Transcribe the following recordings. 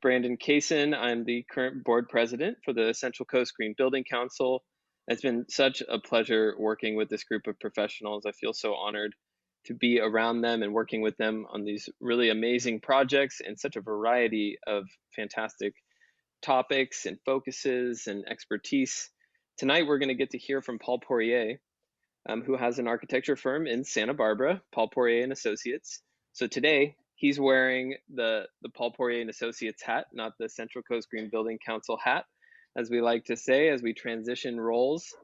Brandon Kaysen. I'm the current board president for the Central Coast Green Building Council. It's been such a pleasure working with this group of professionals. I feel so honored to be around them and working with them on these really amazing projects and such a variety of fantastic topics and focuses and expertise. Tonight, we're going to get to hear from Paul Poirier, who has an architecture firm in Santa Barbara, Paul Poirier and Associates. So today, he's wearing the Paul Poirier and Associates hat, not the Central Coast Green Building Council hat, as we like to say, as we transition roles.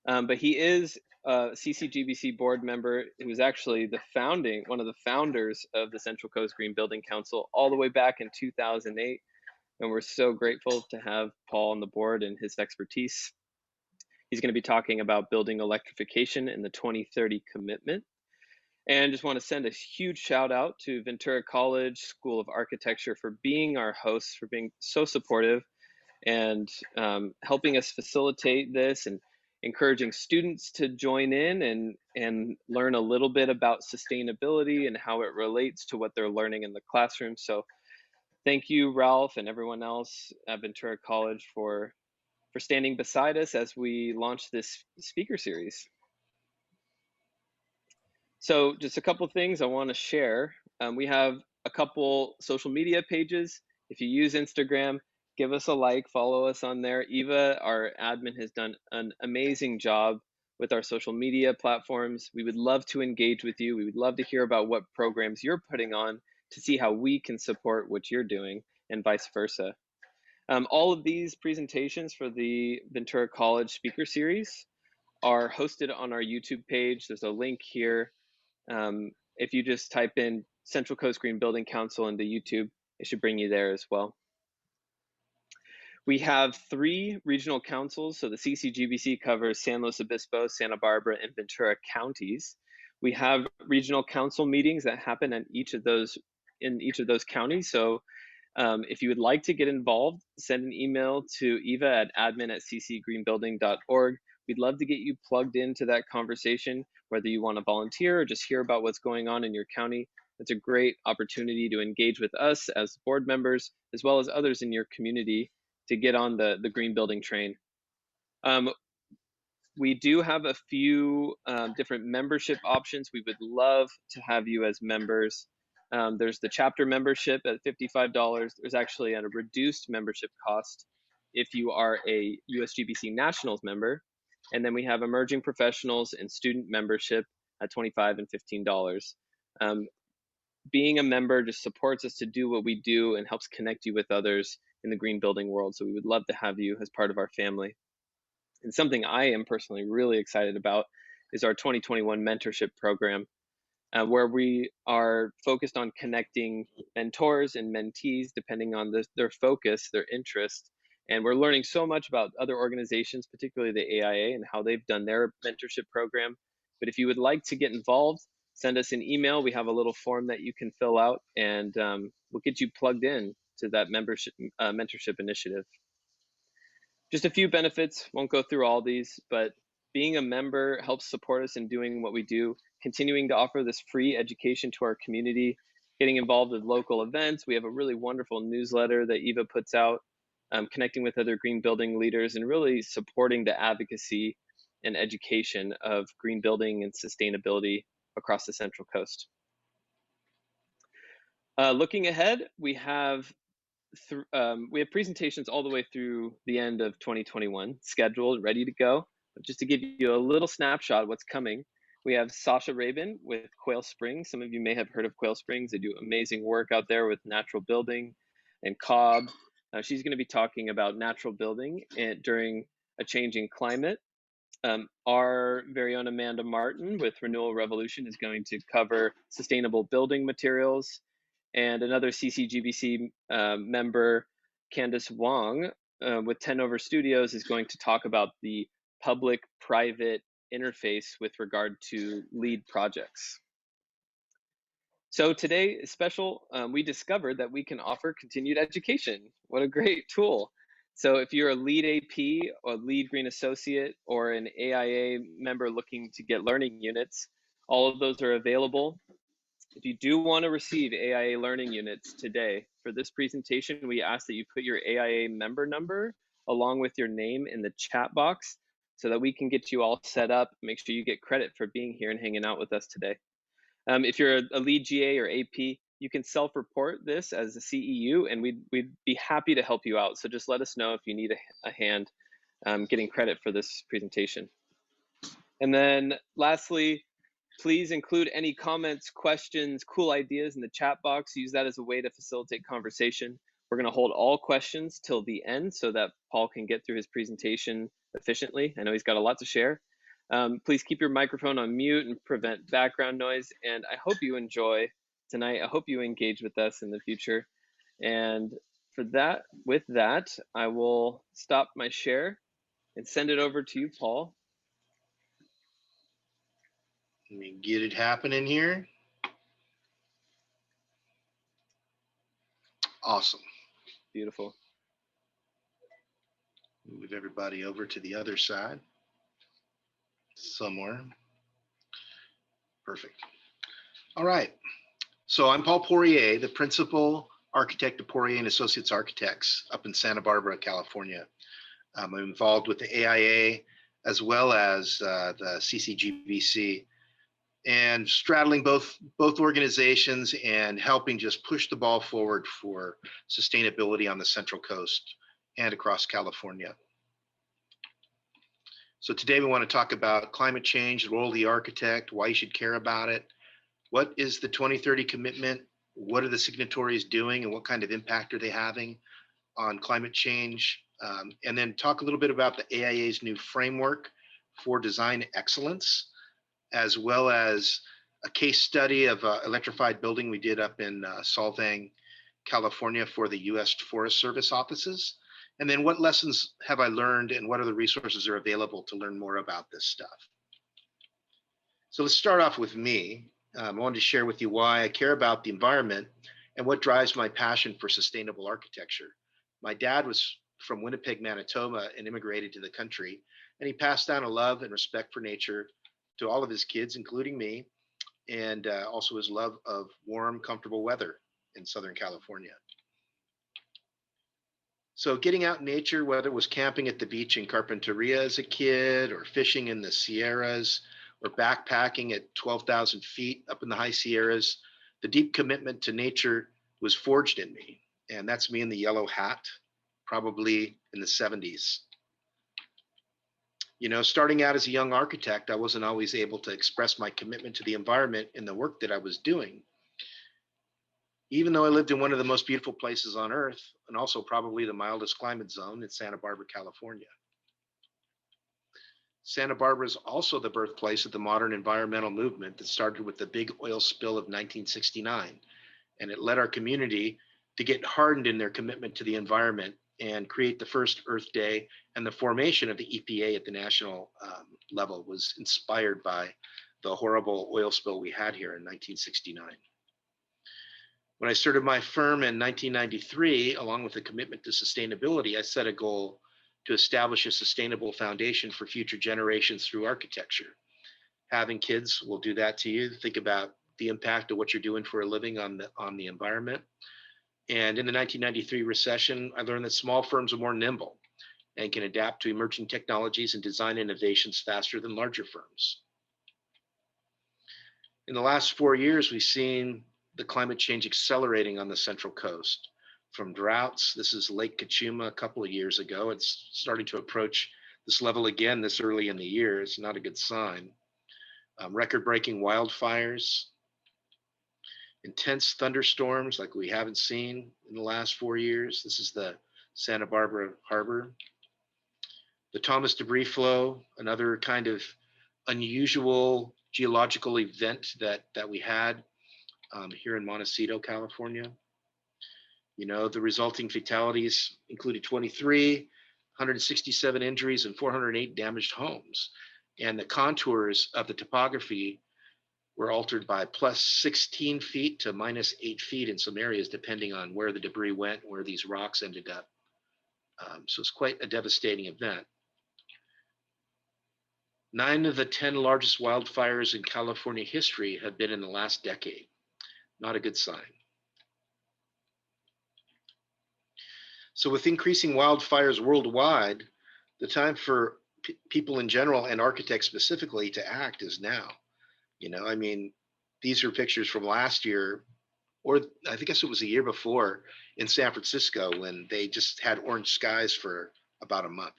But he is a CCGBC board member who was actually one of the founders of the Central Coast Green Building Council all the way back in 2008. And we're so grateful to have Paul on the board and his expertise. He's going to be talking about building electrification in the 2030 commitment. And just want to send a huge shout out to Ventura College School of Architecture for being our hosts, for being so supportive and helping us facilitate this and encouraging students to join in and learn a little bit about sustainability and how it relates to what they're learning in the classroom. So thank you, Ralph, and everyone else at Ventura College for standing beside us as we launch this speaker series. So just a couple of things I want to share. We have a couple social media pages. If you use Instagram, give us a like, follow us on there. Eva, our admin, has done an amazing job with our social media platforms. We would love to engage with you. We would love to hear about what programs you're putting on to see how we can support what you're doing and vice versa. All of these presentations for the Ventura College Speaker Series are hosted on our YouTube page. There's a link here. If you just type in Central Coast Green Building Council into YouTube, it should bring you there as well. We have 3 regional councils. So the CCGBC covers San Luis Obispo, Santa Barbara, and Ventura counties. We have regional council meetings that happen in each of those counties. So if you would like to get involved, send an email to Eva at admin@ccgreenbuilding.org. We'd love to get you plugged into that conversation, whether you want to volunteer or just hear about what's going on in your county. It's a great opportunity to engage with us as board members, as well as others in your community, to get on the green building train. We do have a few different membership options. We would love to have you as members. There's the chapter membership at $55. There's actually at a reduced membership cost if you are a USGBC Nationals member. And then we have emerging professionals and student membership at $25 and $15. Being a member just supports us to do what we do and helps connect you with others in the green building world. So we would love to have you as part of our family. And something I am personally really excited about is our 2021 mentorship program, where we are focused on connecting mentors and mentees depending on their focus, their interest. And we're learning so much about other organizations, particularly the AIA, and how they've done their mentorship program. But if you would like to get involved, send us an email. We have a little form that you can fill out, and we'll get you plugged in to that mentorship initiative. Just a few benefits, won't go through all these, but being a member helps support us in doing what we do, continuing to offer this free education to our community, getting involved with local events. We have a really wonderful newsletter that Eva puts out, connecting with other green building leaders and really supporting the advocacy and education of green building and sustainability across the Central Coast. Looking ahead, we have presentations all the way through the end of 2021 scheduled, ready to go. But just to give you a little snapshot of what's coming, we have Sasha Rabin with Quail Springs. Some of you may have heard of Quail Springs. They do amazing work out there with natural building and Cobb. She's going to be talking about natural building during a changing climate. Our very own Amanda Martin with Renewal Revolution is going to cover sustainable building materials. And another CCGBC member, Candace Wong, with 10 Over Studios, is going to talk about the public-private interface with regard to LEED projects. So today is special. We discovered that we can offer continued education. What a great tool. So if you're a LEED AP or LEED Green Associate or an AIA member looking to get learning units, all of those are available. If you do want to receive AIA learning units today, for this presentation, we ask that you put your AIA member number along with your name in the chat box so that we can get you all set up, make sure you get credit for being here and hanging out with us today. If you're a lead GA or AP, you can self-report this as a CEU, and we'd be happy to help you out. So just let us know if you need a hand getting credit for this presentation. And then lastly, please include any comments, questions, cool ideas in the chat box. Use that as a way to facilitate conversation. We're going to hold all questions till the end so that Paul can get through his presentation efficiently. I know he's got a lot to share. Please keep your microphone on mute and prevent background noise. And I hope you enjoy tonight. I hope you engage with us in the future. And with that, I will stop my share and send it over to you, Paul. Let me get it happening here. Awesome. Beautiful. Move everybody over to the other side somewhere. Perfect. All right. So I'm Paul Poirier, the principal architect of Poirier and Associates Architects up in Santa Barbara, California. I'm involved with the AIA as well as the CCGBC, and straddling both organizations and helping just push the ball forward for sustainability on the Central Coast and across California. So today we want to talk about climate change, the role of the architect, why you should care about it, what is the 2030 commitment, what are the signatories doing, and what kind of impact are they having on climate change, and then talk a little bit about the AIA's new framework for design excellence, as well as a case study of an electrified building we did up in Solvang, California for the U.S. Forest Service offices. And then what lessons have I learned and what other resources are available to learn more about this stuff? So let's start off with me. I wanted to share with you why I care about the environment and what drives my passion for sustainable architecture. My dad was from Winnipeg, Manitoba, and immigrated to the country, and he passed down a love and respect for nature to all of his kids, including me, and also his love of warm, comfortable weather in Southern California. So getting out in nature, whether it was camping at the beach in Carpinteria as a kid, or fishing in the Sierras, or backpacking at 12,000 feet up in the high Sierras, the deep commitment to nature was forged in me. And that's me in the yellow hat, probably in the 70s. You know, starting out as a young architect, I wasn't always able to express my commitment to the environment in the work that I was doing. Even though I lived in one of the most beautiful places on earth, and also probably the mildest climate zone in Santa Barbara, California. Santa Barbara is also the birthplace of the modern environmental movement that started with the big oil spill of 1969. And it led our community to get hardened in their commitment to the environment and create the first Earth Day, and the formation of the EPA at the national level was inspired by the horrible oil spill we had here in 1969. When I started my firm in 1993, along with a commitment to sustainability, I set a goal to establish a sustainable foundation for future generations through architecture. Having kids will do that to you. Think about the impact of what you're doing for a living on the environment. And in the 1993 recession, I learned that small firms are more nimble and can adapt to emerging technologies and design innovations faster than larger firms. In the last 4 years, we've seen the climate change accelerating on the Central Coast. From droughts, this is Lake Cachuma a couple of years ago. It's starting to approach this level again this early in the year. It's not a good sign. Record-breaking wildfires, intense thunderstorms like we haven't seen in the last 4 years. This is the Santa Barbara Harbor. The Thomas debris flow, another kind of unusual geological event that we had here in Montecito, California. You know, the resulting fatalities included 23, 167 injuries, and 408 damaged homes. And the contours of the topography were altered by plus 16 feet to minus 8 feet in some areas, depending on where the debris went, where these rocks ended up. So it's quite a devastating event. 9 of the 10 largest wildfires in California history have been in the last decade. Not a good sign. So with increasing wildfires worldwide, the time for people in general and architects specifically to act is now. I mean, these are pictures from last year, or I think it was the year before in San Francisco when they just had orange skies for about a month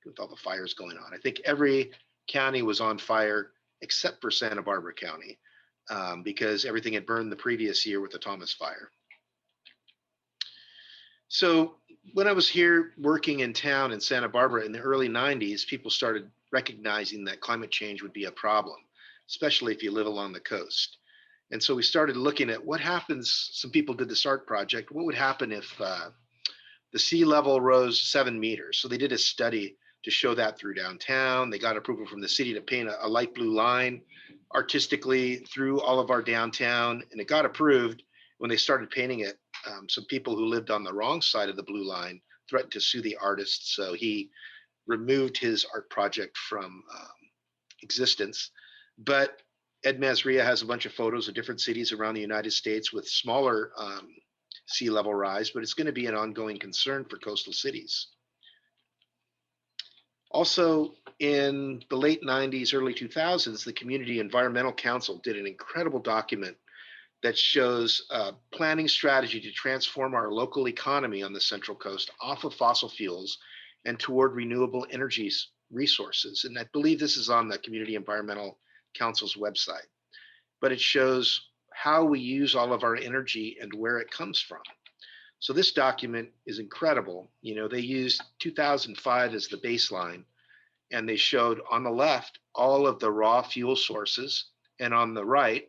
with all the fires going on. I think every county was on fire except for Santa Barbara County because everything had burned the previous year with the Thomas Fire. So when I was here working in town in Santa Barbara in the early 90s, people started recognizing that climate change would be a problem, especially if you live along the coast. And so we started looking at what happens. Some people did this art project. What would happen if the sea level rose 7 meters? So they did a study to show that through downtown. They got approval from the city to paint a light blue line artistically through all of our downtown, and it got approved. When they started painting it, some people who lived on the wrong side of the blue line threatened to sue the artist. So he removed his art project from existence. But Ed Masria has a bunch of photos of different cities around the United States with smaller sea level rise, but it's going to be an ongoing concern for coastal cities. Also, in the late 90s, early 2000s, the Community Environmental Council did an incredible document that shows a planning strategy to transform our local economy on the Central Coast off of fossil fuels and toward renewable energy resources. And I believe this is on the Community Environmental Council's website. But it shows how we use all of our energy and where it comes from. So this document is incredible. They used 2005 as the baseline, and they showed on the left all of the raw fuel sources, and on the right,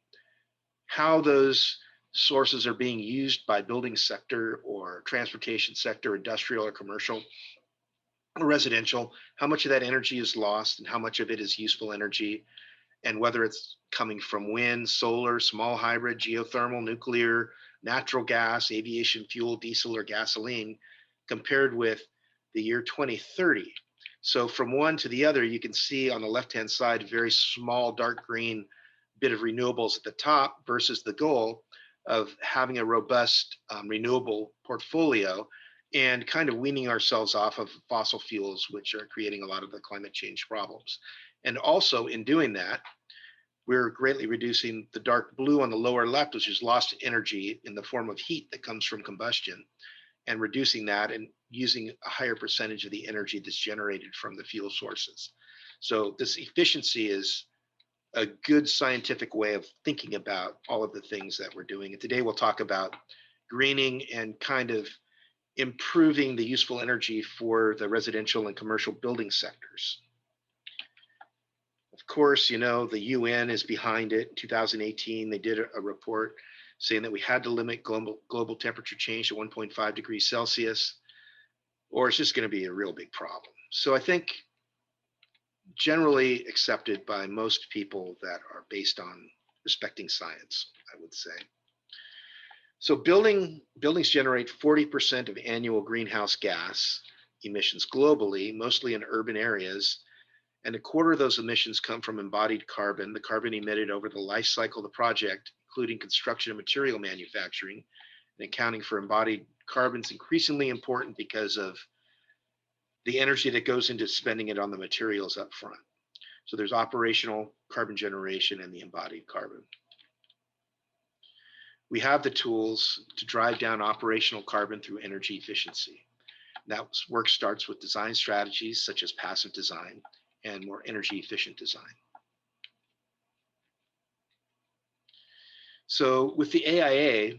how those sources are being used by building sector or transportation sector, industrial or commercial or residential, how much of that energy is lost and how much of it is useful energy, and whether it's coming from wind, solar, small hybrid, geothermal, nuclear, natural gas, aviation fuel, diesel, or gasoline, compared with the year 2030. So from one to the other, you can see on the left-hand side, a very small dark green bit of renewables at the top versus the goal of having a robust renewable portfolio and kind of weaning ourselves off of fossil fuels, which are creating a lot of the climate change problems. And also in doing that, we're greatly reducing the dark blue on the lower left, which is lost energy in the form of heat that comes from combustion, and reducing that and using a higher percentage of the energy that's generated from the fuel sources. So this efficiency is a good scientific way of thinking about all of the things that we're doing. And today we'll talk about greening and kind of improving the useful energy for the residential and commercial building sectors. Of course, the UN is behind it. In 2018, they did a report saying that we had to limit global temperature change to 1.5 degrees Celsius, or it's just going to be a real big problem. So I think generally accepted by most people that are based on respecting science, I would say. So buildings generate 40% of annual greenhouse gas emissions globally, mostly in urban areas. And a quarter of those emissions come from embodied carbon, the carbon emitted over the life cycle of the project, including construction and material manufacturing. And accounting for embodied carbon is increasingly important because of the energy that goes into spending it on the materials up front. So there's operational carbon generation and the embodied carbon. We have the tools to drive down operational carbon through energy efficiency. That work starts with design strategies such as passive design and more energy efficient design. So with the AIA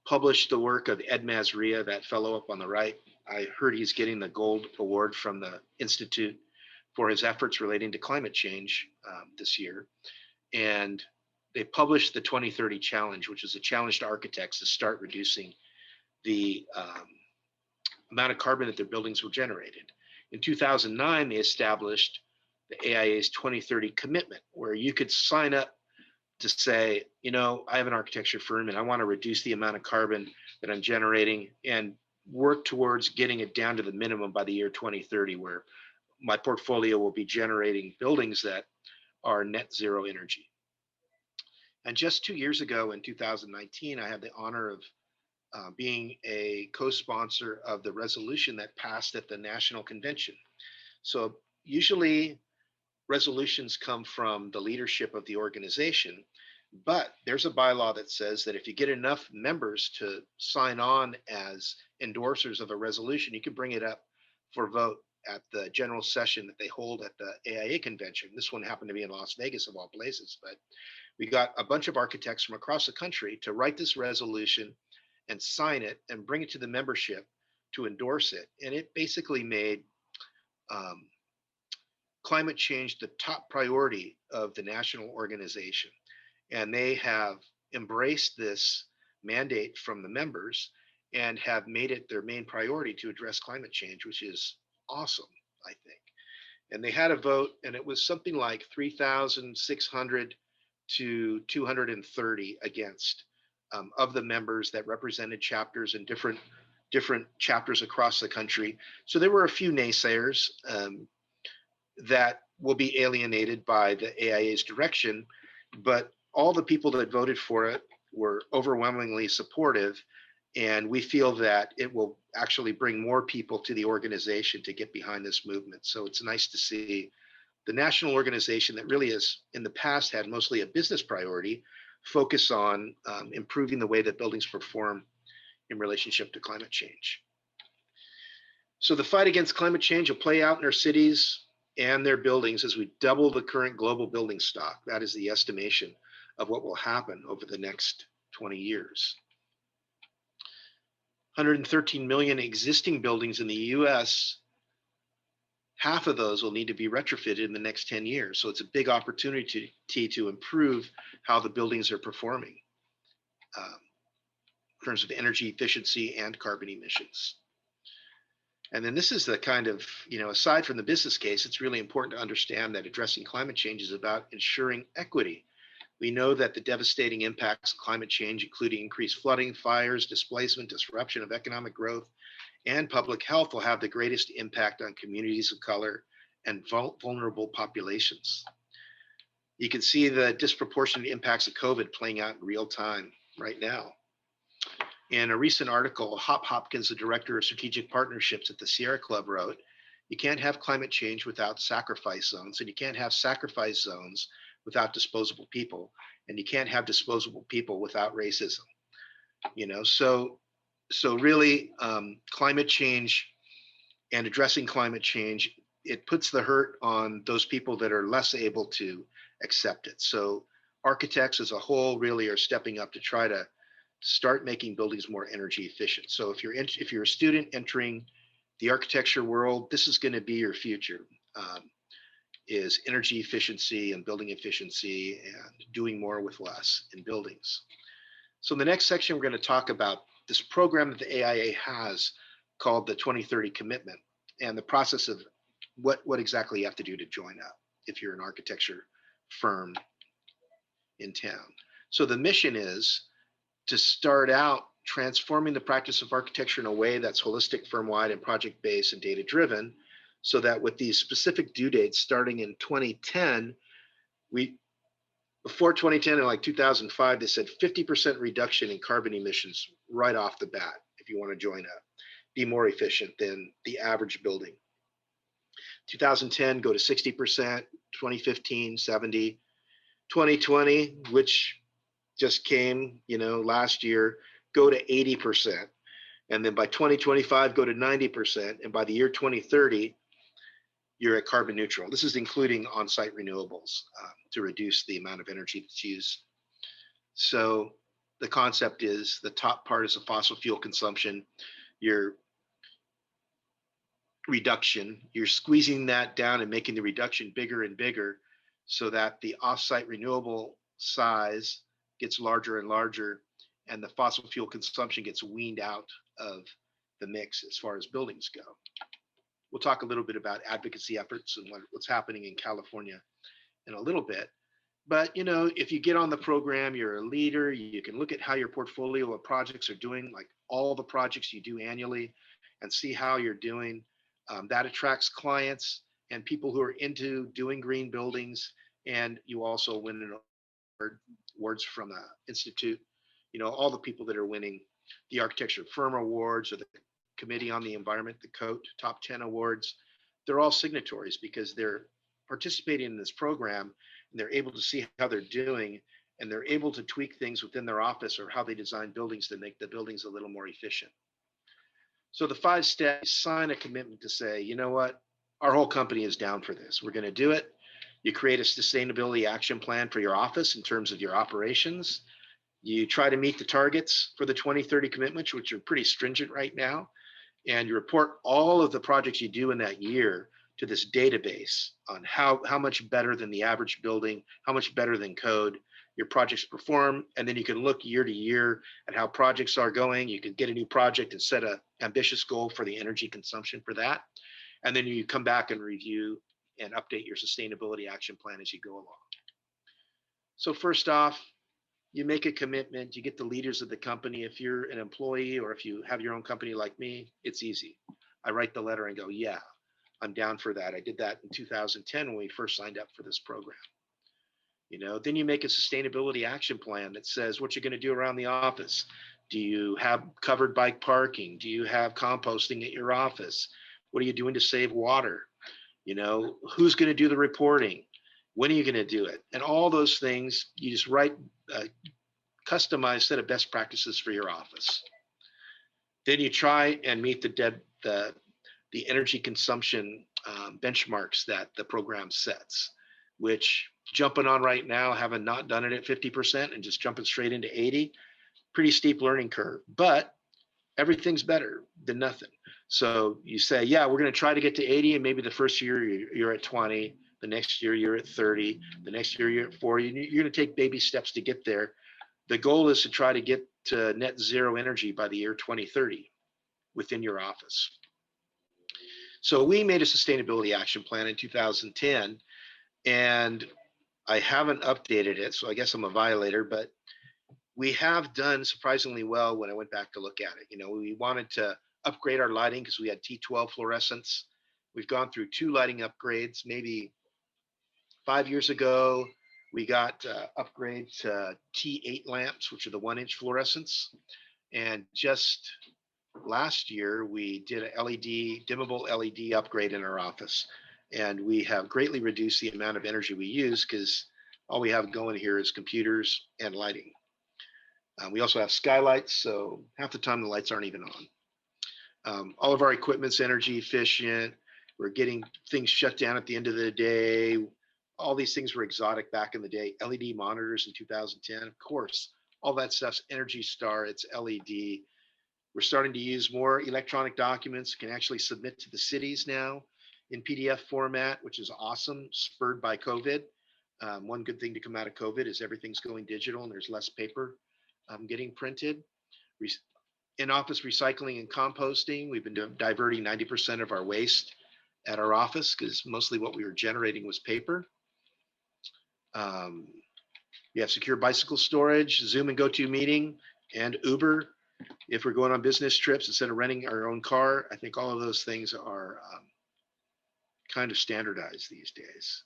published the work of Ed Masria, that fellow up on the right. I heard he's getting the gold award from the Institute for his efforts relating to climate change this year. And they published the 2030 challenge, which is a challenge to architects to start reducing the amount of carbon that their buildings were generated. In 2009, they established the AIA's 2030 commitment, where you could sign up to say, I have an architecture firm and I want to reduce the amount of carbon that I'm generating and work towards getting it down to the minimum by the year 2030, where my portfolio will be generating buildings that are net zero energy. And just 2 years ago in 2019, I had the honor of being a co-sponsor of the resolution that passed at the National Convention. So usually resolutions come from the leadership of the organization, but there's a bylaw that says that if you get enough members to sign on as endorsers of a resolution, you can bring it up for vote at the general session that they hold at the AIA convention. This one happened to be in Las Vegas of all places, but we got a bunch of architects from across the country to write this resolution and sign it and bring it to the membership to endorse it. And it basically made um, climate change the top priority of the national organization. And they have embraced this mandate from the members and have made it their main priority to address climate change, which is awesome, I think. And they had a vote, and it was something like 3,600 to 230 against of the members that represented chapters in different chapters across the country. So there were a few naysayers that will be alienated by the AIA's direction, but all the people that voted for it were overwhelmingly supportive. And we feel that it will actually bring more people to the organization to get behind this movement. So it's nice to see the national organization that really has in the past had mostly a business priority focus on improving the way that buildings perform in relationship to climate change. So the fight against climate change will play out in our cities and their buildings as we double the current global building stock. That is the estimation of what will happen over the next 20 years. 113 million existing buildings in the US, half of those will need to be retrofitted in the next 10 years. So it's a big opportunity to improve how the buildings are performing in terms of energy efficiency and carbon emissions. And then this is the kind of, aside from the business case, it's really important to understand that addressing climate change is about ensuring equity. We know that the devastating impacts of climate change, including increased flooding, fires, displacement, disruption of economic growth, and public health, will have the greatest impact on communities of color and vulnerable populations. You can see the disproportionate impacts of COVID playing out in real time right now. In a recent article, Hop Hopkins, the director of strategic partnerships at the Sierra Club, wrote, "You can't have climate change without sacrifice zones, and you can't have sacrifice zones without disposable people, and you can't have disposable people without racism." So really, climate change and addressing climate change, it puts the hurt on those people that are less able to accept it. So architects as a whole really are stepping up to try to start making buildings more energy efficient. So if you're a student entering the architecture world, this is going to be your future, is energy efficiency and building efficiency and doing more with less in buildings. So in the next section, we're going to talk about this program that the AIA has called the 2030 Commitment and the process of what exactly you have to do to join up if you're an architecture firm in town. So the mission is to start out transforming the practice of architecture in a way that's holistic, firm-wide, and project-based and data-driven, so that with these specific due dates starting in 2010, before 2010 in like 2005, they said 50% reduction in carbon emissions right off the bat if you want to join up, be more efficient than the average building. 2010, go to 60%, 2015, 70, 2020, which just came, last year, go to 80%. And then by 2025, go to 90%. And by the year 2030, you're at carbon neutral. This is including on-site renewables to reduce the amount of energy that's used. So the concept is the top part is the fossil fuel consumption. Your reduction, you're squeezing that down and making the reduction bigger and bigger so that the off-site renewable size gets larger and larger, and the fossil fuel consumption gets weaned out of the mix as far as buildings go. We'll talk a little bit about advocacy efforts and what's happening in California in a little bit. But if you get on the program, you're a leader, you can look at how your portfolio of projects are doing, like all the projects you do annually, and see how you're doing. That attracts clients and people who are into doing green buildings, and you also win an awards from the institute. All the people that are winning the Architecture Firm Awards or the Committee on the Environment, the COAT Top 10 Awards. They're all signatories because they're participating in this program and they're able to see how they're doing and they're able to tweak things within their office or how they design buildings to make the buildings a little more efficient. So the 5 steps: sign a commitment to say, you know what, our whole company is down for this. We're going to do it. You create a sustainability action plan for your office in terms of your operations. You try to meet the targets for the 2030 commitments, which are pretty stringent right now. And you report all of the projects you do in that year to this database on how much better than the average building, how much better than code your projects perform. And then you can look year to year at how projects are going. You can get a new project and set an ambitious goal for the energy consumption for that. And then you come back and review and update your sustainability action plan as you go along. So first off, you make a commitment, you get the leaders of the company. If you're an employee or if you have your own company like me, it's easy. I write the letter and go, yeah, I'm down for that. I did that in 2010 when we first signed up for this program. Then you make a sustainability action plan that says what you're going to do around the office. Do you have covered bike parking? Do you have composting at your office? What are you doing to save water? Who's going to do the reporting? When are you going to do it? And all those things, you just write a customized set of best practices for your office. Then you try and meet the energy consumption benchmarks that the program sets, which jumping on right now, having not done it at 50% and just jumping straight into 80, pretty steep learning curve, but everything's better than nothing. So you say, yeah, we're going to try to get to 80, and maybe the first year you're at 20, the next year you're at 30, the next year you're at 40. You're going to take baby steps to get there. The goal is to try to get to net zero energy by the year 2030 within your office. So we made a sustainability action plan in 2010, and I haven't updated it, so I guess I'm a violator, but we have done surprisingly well when I went back to look at it. We wanted to upgrade our lighting because we had T12 fluorescents. We've gone through 2 lighting upgrades. Maybe 5 years ago, we got upgrade to T8 lamps, which are the 1-inch fluorescents. And just last year, we did an dimmable LED upgrade in our office. And we have greatly reduced the amount of energy we use because all we have going here is computers and lighting. We also have skylights, so half the time the lights aren't even on. All of our equipment's energy efficient. We're getting things shut down at the end of the day. All these things were exotic back in the day. LED monitors in 2010, of course, all that stuff's Energy Star, it's LED. We're starting to use more electronic documents, can actually submit to the cities now in PDF format, which is awesome, spurred by COVID. One good thing to come out of COVID is everything's going digital and there's less paper getting printed. In-office recycling and composting, we've been diverting 90% of our waste at our office because mostly what we were generating was paper. We have secure bicycle storage, Zoom and GoToMeeting, and Uber. If we're going on business trips instead of renting our own car, I think all of those things are kind of standardized these days.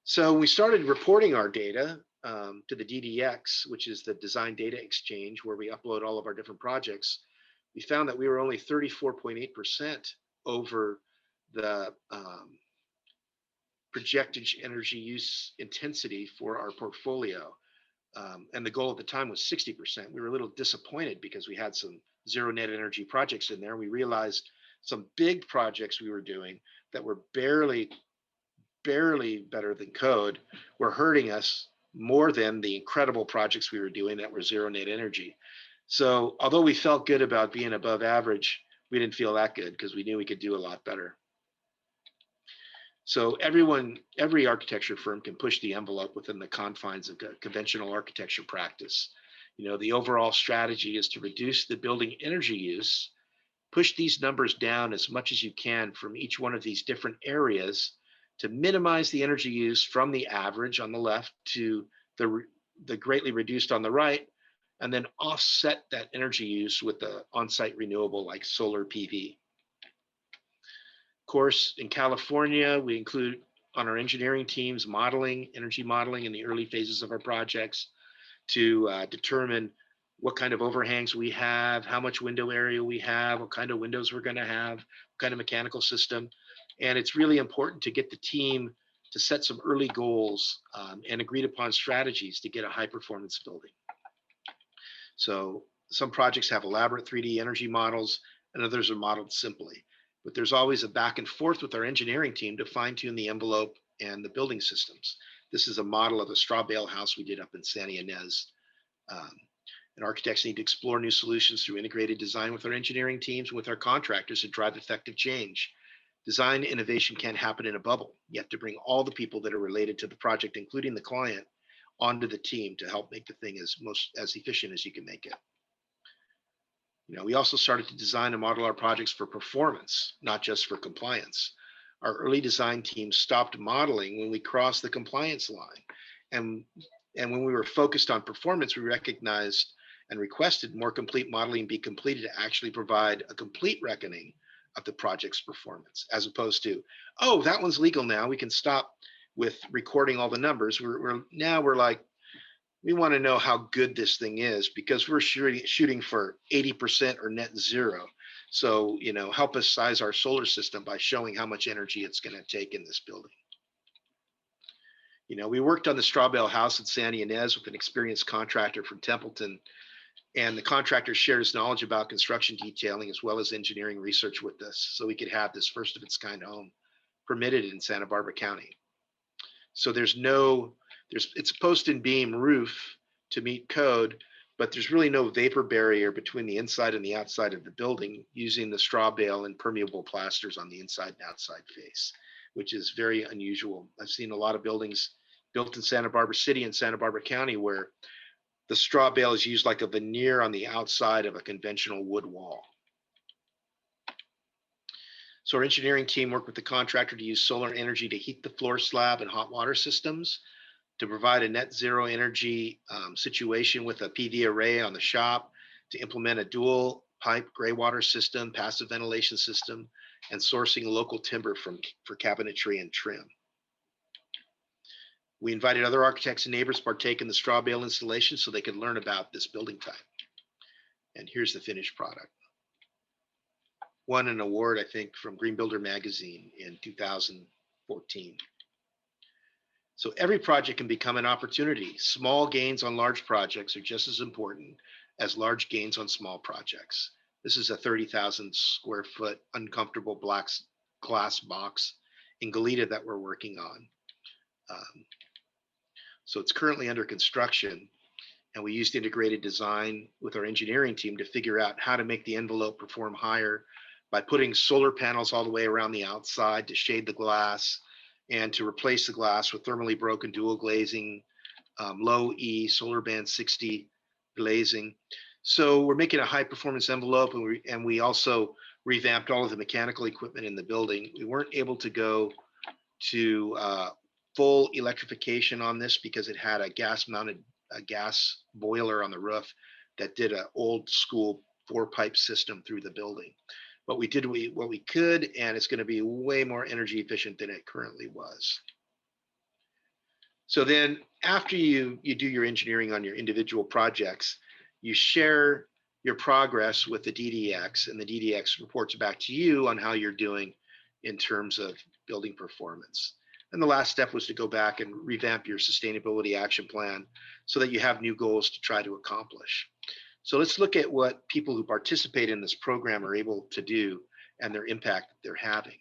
So we started reporting our data to the DDX, which is the Design Data Exchange, where we upload all of our different projects. We found that we were only 34.8% over the projected energy use intensity for our portfolio. And the goal at the time was 60%. We were a little disappointed because we had some zero net energy projects in there. We realized some big projects we were doing that were barely better than code were hurting us more than the incredible projects we were doing that were zero net energy. So although we felt good about being above average, we didn't feel that good because we knew we could do a lot better. So every architecture firm can push the envelope within the confines of conventional architecture practice. The overall strategy is to reduce the building energy use, push these numbers down as much as you can from each one of these different areas to minimize the energy use from the average on the left to the greatly reduced on the right, and then offset that energy use with the on-site renewable like solar PV. Of course, in California, we include on our engineering teams energy modeling in the early phases of our projects to determine what kind of overhangs we have, how much window area we have, what kind of windows we're going to have, what kind of mechanical system. And it's really important to get the team to set some early goals and agreed upon strategies to get a high performance building. So some projects have elaborate 3D energy models and others are modeled simply. But there's always a back and forth with our engineering team to fine tune the envelope and the building systems. This is a model of a straw bale house we did up in Santa Ynez. And architects need to explore new solutions through integrated design with our engineering teams and with our contractors to drive effective change. Design innovation can't happen in a bubble. You have to bring all the people that are related to the project, including the client, onto the team to help make the thing as efficient as you can make it. We also started to design and model our projects for performance, not just for compliance. Our early design team stopped modeling when we crossed the compliance line. And when we were focused on performance, we recognized and requested more complete modeling be completed to actually provide a complete reckoning of the project's performance, as opposed to, oh, that one's legal now, we can stop with recording all the numbers. We're like, we want to know how good this thing is because we're shooting for 80% or net zero. So, help us size our solar system by showing how much energy it's going to take in this building. We worked on the straw bale house at Santa Ynez with an experienced contractor from Templeton, and the contractor shared his knowledge about construction detailing as well as engineering research with us so we could have this first of its kind home permitted in Santa Barbara County. So it's post and beam roof to meet code, but there's really no vapor barrier between the inside and the outside of the building using the straw bale and permeable plasters on the inside and outside face, which is very unusual. I've seen a lot of buildings built in Santa Barbara City and Santa Barbara County where the straw bale is used like a veneer on the outside of a conventional wood wall. So our engineering team worked with the contractor to use solar energy to heat the floor slab and hot water systems, to provide a net zero energy situation with a PV array on the shop, to implement a dual pipe gray water system, passive ventilation system, and sourcing local timber for cabinetry and trim. We invited other architects and neighbors to partake in the straw bale installation so they could learn about this building type. And here's the finished product. Won an award, I think, from Green Builder magazine in 2014. So every project can become an opportunity. Small gains on large projects are just as important as large gains on small projects. This is a 30,000 square foot uncomfortable glass box in Goleta that we're working on. So it's currently under construction, and we used integrated design with our engineering team to figure out how to make the envelope perform higher by putting solar panels all the way around the outside to shade the glass and to replace the glass with thermally broken dual glazing, low E solar band 60 glazing. So we're making a high performance envelope, and we also revamped all of the mechanical equipment in the building. We weren't able to go to full electrification on this because it had a gas boiler on the roof that did an old school 4-pipe system through the building. But we did what we could, and it's going to be way more energy efficient than it currently was. So then after you do your engineering on your individual projects, you share your progress with the DDX, and the DDX reports back to you on how you're doing in terms of building performance. And the last step was to go back and revamp your sustainability action plan so that you have new goals to try to accomplish. So let's look at what people who participate in this program are able to do and their impact that they're having.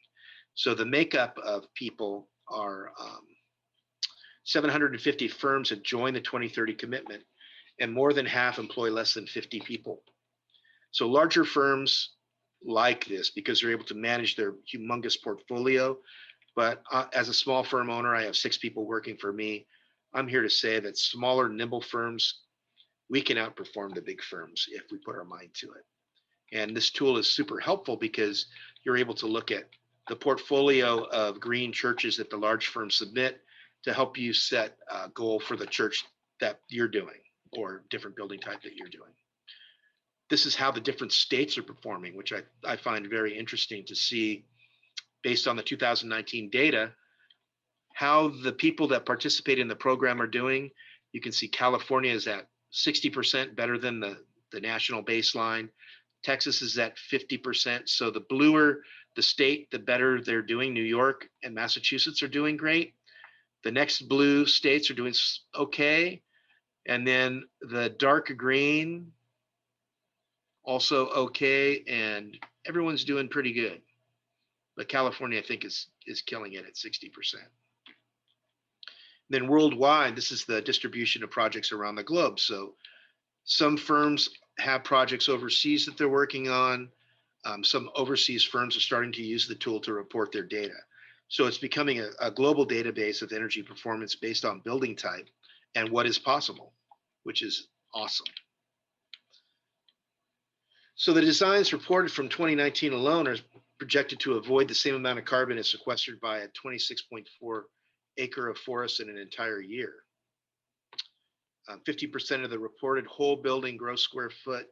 So the makeup of people are 750 firms have joined the 2030 commitment, and more than half employ less than 50 people. So larger firms like this because they're able to manage their humongous portfolio. But as a small firm owner, I have 6 people working for me. I'm here to say that smaller, nimble firms, we can outperform the big firms if we put our mind to it. And this tool is super helpful because you're able to look at the portfolio of green churches that the large firms submit to help you set a goal for the church that you're doing or different building type that you're doing. This is how the different states are performing, which I find very interesting to see based on the 2019 data, how the people that participate in the program are doing. You can see California is at 60% better than the national baseline. Texas is at 50%. So the bluer the state, the better they're doing. New York and Massachusetts are doing great. The next blue states are doing okay. And then the dark green, also okay. And everyone's doing pretty good. But California, I think, is killing it at 60%. Then worldwide, this is the distribution of projects around the globe. So some firms have projects overseas that they're working on. Some overseas firms are starting to use the tool to report their data. So it's becoming a global database of energy performance based on building type and what is possible, which is awesome. So the designs reported from 2019 alone are projected to avoid the same amount of carbon as sequestered by a 26.4 acre of forest in an entire year. 50% of the reported whole building gross square foot,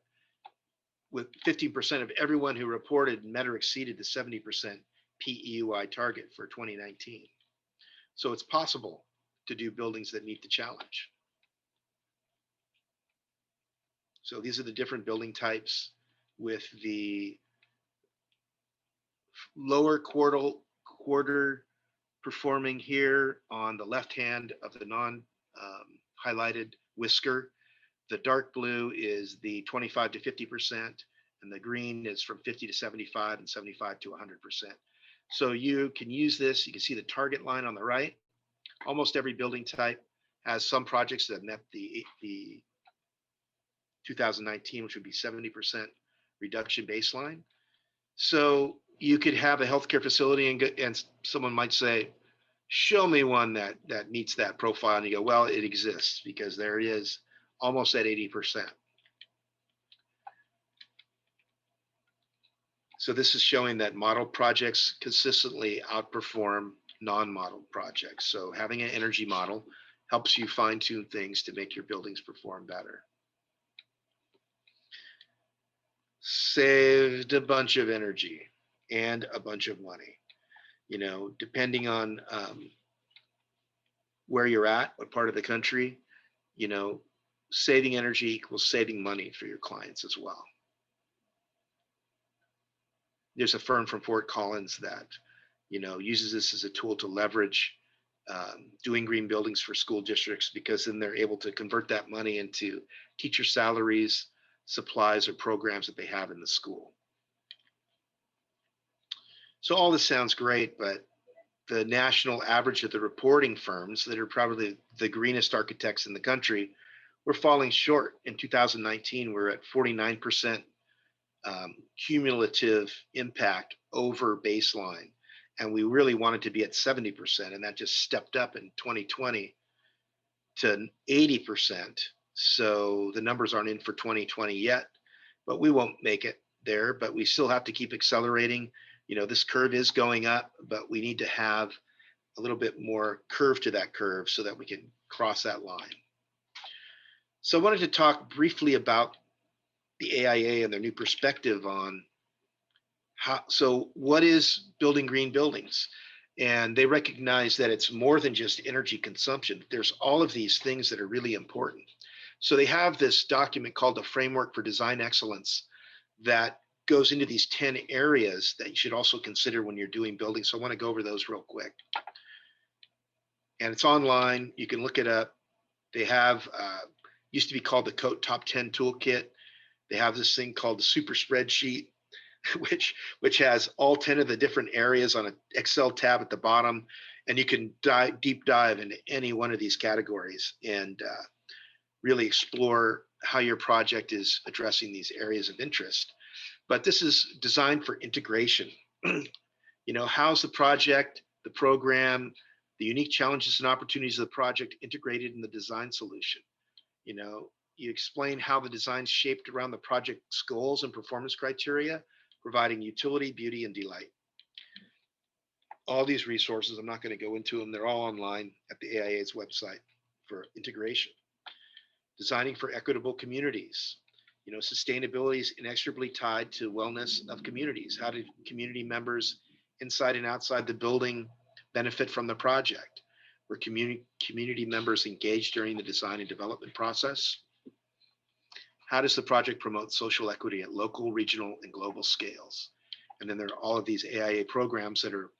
with 50% of everyone who reported met or exceeded the 70% PEUI target for 2019. So it's possible to do buildings that meet the challenge. So these are the different building types, with the lower quarter performing here on the left hand of the non-highlighted whisker. The dark blue is the 25 to 50%, and the green is from 50 to 75 and 75 to 100%. So you can use this. You can see the target line on the right. Almost every building type has some projects that met the 2019, which would be 70% reduction baseline. So you could have a healthcare facility and someone might say, show me one that meets that profile. And you go, well, it exists, because there it is, almost at 80%. So this is showing that model projects consistently outperform non-model projects. So having an energy model helps you fine-tune things to make your buildings perform better. Saved a bunch of energy and a bunch of money, depending on where you're at, what part of the country, saving energy equals saving money for your clients as well. There's a firm from Fort Collins that, uses this as a tool to leverage doing green buildings for school districts, because then they're able to convert that money into teacher salaries, supplies, or programs that they have in the school. So all this sounds great, but the national average of the reporting firms that are probably the greenest architects in the country were falling short. In 2019, we're at 49% cumulative impact over baseline. And we really wanted to be at 70%, and that just stepped up in 2020 to 80%. So the numbers aren't in for 2020 yet, but we won't make it there, but we still have to keep accelerating. This curve is going up, but we need to have a little bit more curve to that curve so that we can cross that line. So I wanted to talk briefly about the AIA and their new perspective on what is building green buildings? And they recognize that it's more than just energy consumption. There's all of these things that are really important. So they have this document called the Framework for Design Excellence that goes into these 10 areas that you should also consider when you're doing buildings. So I want to go over those real quick. And it's online. You can look it up. They have, used to be called the Code Top 10 Toolkit. They have this thing called the Super Spreadsheet, which has all 10 of the different areas on an Excel tab at the bottom. And you can deep dive into any one of these categories and really explore how your project is addressing these areas of interest. But this is designed for integration. How's the project, the program, the unique challenges and opportunities of the project integrated in the design solution? You explain how the design's shaped around the project's goals and performance criteria, providing utility, beauty, and delight. All these resources, I'm not going to go into them. They're all online at the AIA's website for integration. Designing for equitable communities. Sustainability is inexorably tied to wellness of communities. How do community members inside and outside the building benefit from the project? Were community members engaged during the design and development process? How does the project promote social equity at local, regional, and global scales? And then there are all of these AIA programs that are,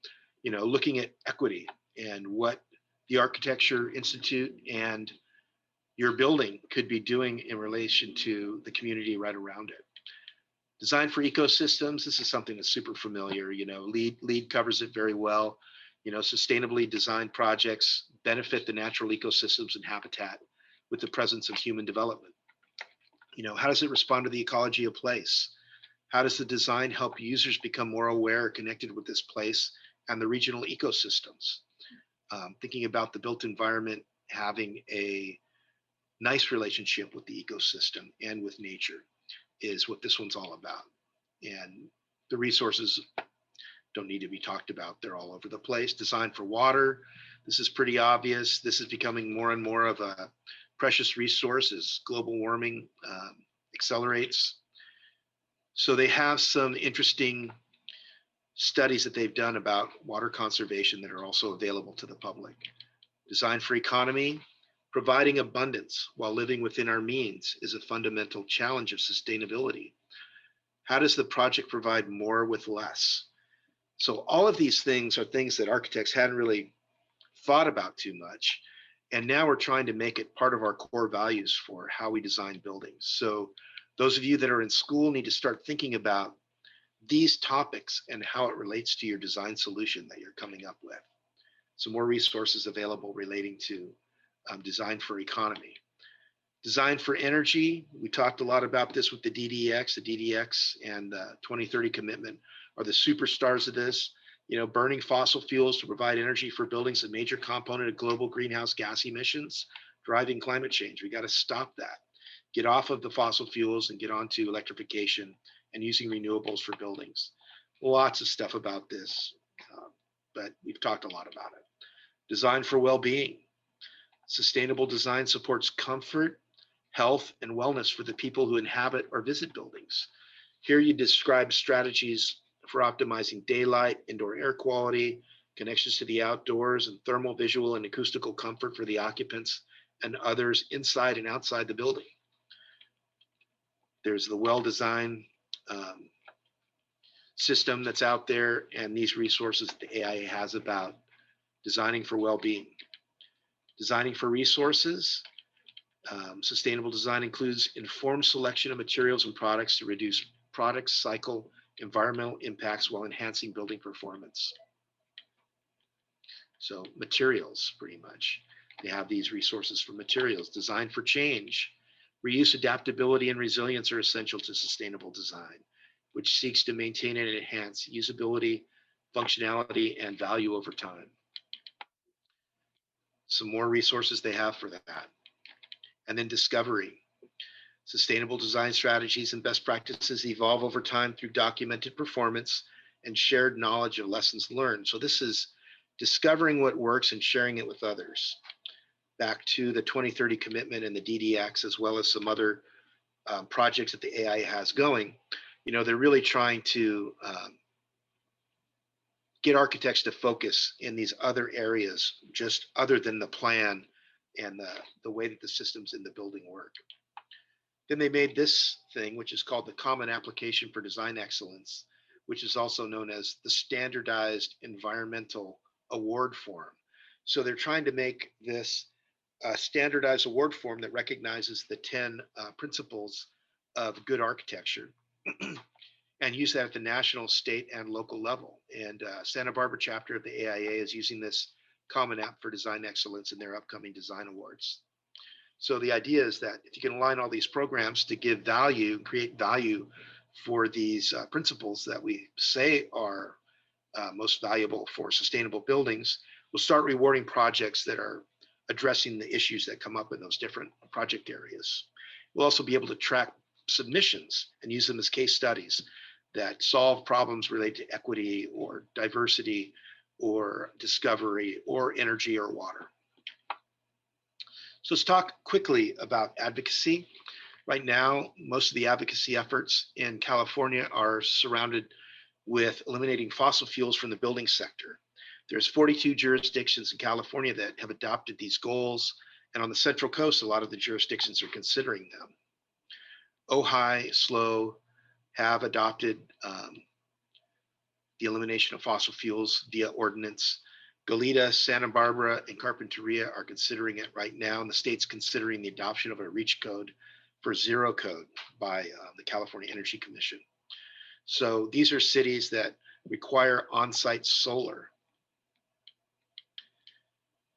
looking at equity and what the Architecture Institute and your building could be doing in relation to the community right around it. Design for ecosystems. This is something that's super familiar. LEED covers it very well. Sustainably designed projects benefit the natural ecosystems and habitat with the presence of human development. How does it respond to the ecology of place? How does the design help users become more aware, connected with this place and the regional ecosystems? Thinking about the built environment having a nice relationship with the ecosystem and with nature is what this one's all about. And the resources don't need to be talked about. They're all over the place. Design for water. This is pretty obvious. This is becoming more and more of a precious resource as global warming accelerates. So they have some interesting studies that they've done about water conservation that are also available to the public. Design for economy. Providing abundance while living within our means is a fundamental challenge of sustainability. How does the project provide more with less? So all of these things are things that architects hadn't really thought about too much. And now we're trying to make it part of our core values for how we design buildings. So those of you that are in school need to start thinking about these topics and how it relates to your design solution that you're coming up with. Some more resources available relating to design for economy. Design for energy. We talked a lot about this with the DDX. The DDX and the 2030 commitment are the superstars of this. Burning fossil fuels to provide energy for buildings, a major component of global greenhouse gas emissions, driving climate change. We got to stop that. Get off of the fossil fuels and get onto electrification and using renewables for buildings. Lots of stuff about this, but we've talked a lot about it. Design for well-being. Sustainable design supports comfort, health, and wellness for the people who inhabit or visit buildings. Here you describe strategies for optimizing daylight, indoor air quality, connections to the outdoors, and thermal, visual, and acoustical comfort for the occupants and others inside and outside the building. There's the well-designed system that's out there, and these resources that the AIA has about designing for well-being. Designing for resources. Sustainable design includes informed selection of materials and products to reduce product cycle environmental impacts while enhancing building performance. So materials, pretty much. They have these resources for materials. Design for change. Reuse, adaptability, and resilience are essential to sustainable design, which seeks to maintain and enhance usability, functionality, and value over time. Some more resources they have for that. And then discovery. Sustainable design strategies and best practices evolve over time through documented performance and shared knowledge of lessons learned. So this is discovering what works and sharing it with others. Back to the 2030 commitment and the DDX, as well as some other projects that the AI has going. They're really trying to get architects to focus in these other areas, just other than the plan and the way that the systems in the building work. Then they made this thing, which is called the Common Application for Design Excellence, which is also known as the Standardized Environmental Award Form. So they're trying to make this a standardized award form that recognizes the 10 principles of good architecture and use that at the national, state, and local level. And Santa Barbara chapter of the AIA is using this Common App for Design Excellence in their upcoming design awards. So the idea is that if you can align all these programs to give value, create value for these principles that we say are most valuable for sustainable buildings, we'll start rewarding projects that are addressing the issues that come up in those different project areas. We'll also be able to track submissions and use them as case studies that solve problems related to equity or diversity or discovery or energy or water. So let's talk quickly about advocacy. Right now, most of the advocacy efforts in California are surrounded with eliminating fossil fuels from the building sector. There's 42 jurisdictions in California that have adopted these goals. And on the Central Coast, a lot of the jurisdictions are considering them. Ojai, SLO have adopted the elimination of fossil fuels via ordinance. Goleta, Santa Barbara, and Carpinteria are considering it right now, and the state's considering the adoption of a REACH code for zero code by the California Energy Commission. So these are cities that require on-site solar.